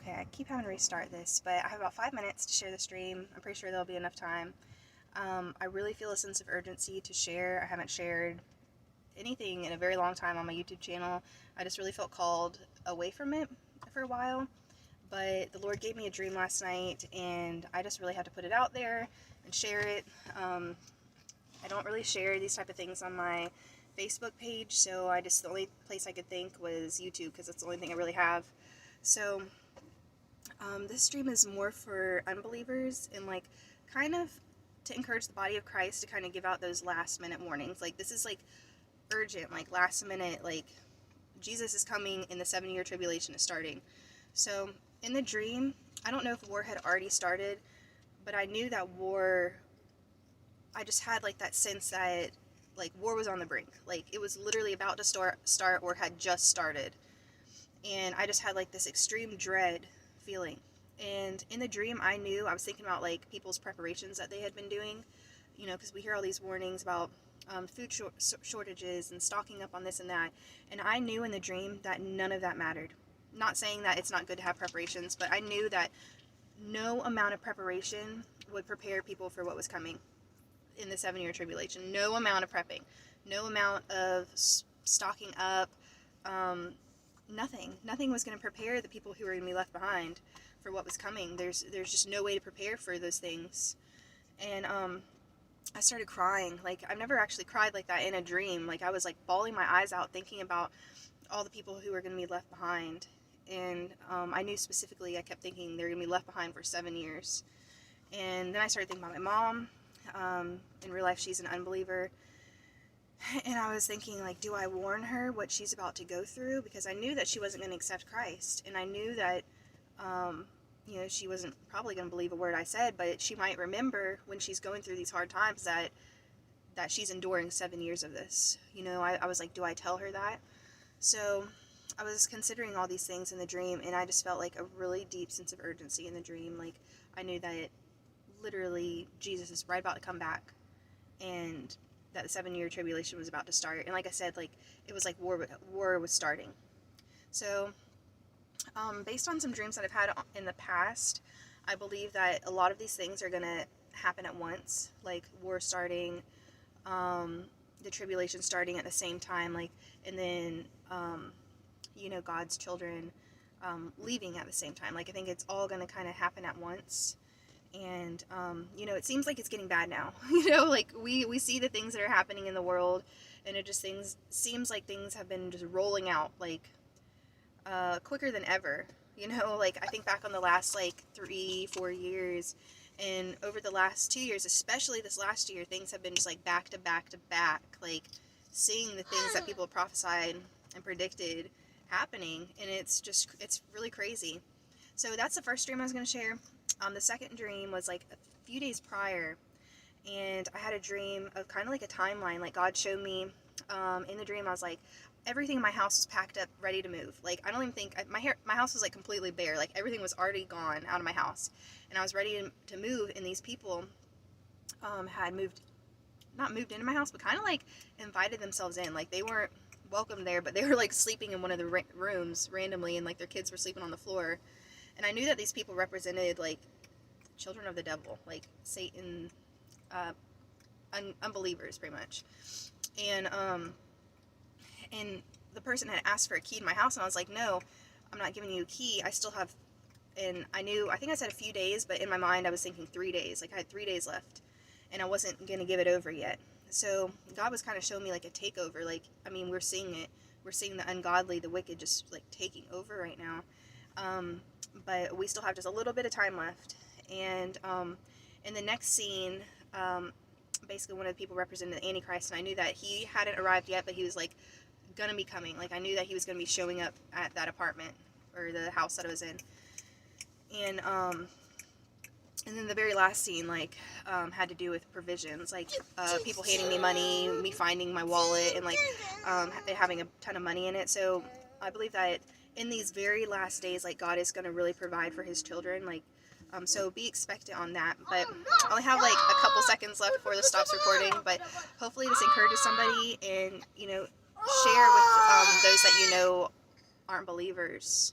Okay, I keep having to restart this, but I have about 5 minutes to share the stream. I'm pretty sure there'll be enough time. I really feel a sense of urgency to share. I haven't shared anything in a very long time on my YouTube channel. I just really felt called away from it for a while, but the Lord gave me a dream last night, and I just really had to put it out there and share it. I don't really share these type of things on my Facebook page, so the only place I could think was YouTube, because that's the only thing I really have. So this stream is more for unbelievers, and like kind of to encourage the body of Christ to kind of give out those last minute warnings. Like, this is like urgent, like last minute, like Jesus is coming and the 7-year tribulation is starting. So in the dream, I don't know if war had already started, but I knew that war, I just had like that sense that like war was on the brink. Like, it was literally about to start or had just started. And I just had like this extreme dread feeling. And in the dream, I was thinking about like people's preparations that they had been doing, you know, because we hear all these warnings about food shortages and stocking up on this and that. And I knew in the dream that none of that mattered. Not saying that it's not good to have preparations, but I knew that no amount of preparation would prepare people for what was coming in the 7-year tribulation. No amount of prepping, no amount of stocking up, nothing was going to prepare the people who were going to be left behind for what was coming. There's just no way to prepare for those things. And I started crying. Like, I've never actually cried like that in a dream. Like, I was like bawling my eyes out thinking about all the people who were going to be left behind. And I knew specifically, I kept thinking they're going to be left behind for 7 years. And then I started thinking about my mom. In real life, she's an unbeliever. And I was thinking, like, do I warn her what she's about to go through? Because I knew that she wasn't going to accept Christ. And I knew that, you know, she wasn't probably going to believe a word I said, but she might remember when she's going through these hard times that she's enduring 7 years of this. You know, I was like, do I tell her that? So I was considering all these things in the dream, and I just felt like a really deep sense of urgency in the dream. Like, I knew that literally Jesus is right about to come back, and that the 7-year tribulation was about to start. And like I said, like, it was like war was starting. So based on some dreams that I've had in the past, I believe that a lot of these things are gonna happen at once, like war starting, the tribulation starting at the same time, like, and then you know, God's children leaving at the same time. Like, I think it's all gonna kind of happen at once. And you know, it seems like it's getting bad now. You know, like, we see the things that are happening in the world, and it just seems like things have been just rolling out like quicker than ever. You know, like, I think back on the last like 3-4 years, and over the last 2 years, especially this last year, things have been just like back to back to back, like seeing the things that people prophesied and predicted happening, and it's really crazy. So that's the first dream I was going to share. The second dream was like a few days prior, and I had a dream of kind of like a timeline. Like, God showed me in the dream, I was like, everything in my house was packed up, ready to move. Like, I don't even think, my house was like completely bare. Like, everything was already gone out of my house, and I was ready to move, and these people had not moved into my house, but kind of like invited themselves in. Like, they weren't welcome there, but they were like sleeping in one of the rooms randomly, and like their kids were sleeping on the floor. And I knew that these people represented like children of the devil, like Satan, unbelievers, pretty much. And the person had asked for a key to my house, and I was like, no, I'm not giving you a key. I still have, and I think I said a few days, but in my mind I was thinking 3 days. Like, I had 3 days left, and I wasn't going to give it over yet. So God was kind of showing me like a takeover. Like, I mean, we're seeing it. We're seeing the ungodly, the wicked, just like taking over right now. But we still have just a little bit of time left. And in the next scene, basically one of the people represented the Antichrist, and I knew that he hadn't arrived yet, but he was like gonna be coming. Like, I knew that he was gonna be showing up at that apartment or the house that I was in. And then the very last scene, like, had to do with provisions, like people handing me money, me finding my wallet, and like having a ton of money in it. So I believe that in these very last days, like, God is going to really provide for his children. Like, so be expectant on that. But I only have like a couple seconds left before this stops recording, but hopefully this encourages somebody, and, you know, share with those that you know aren't believers.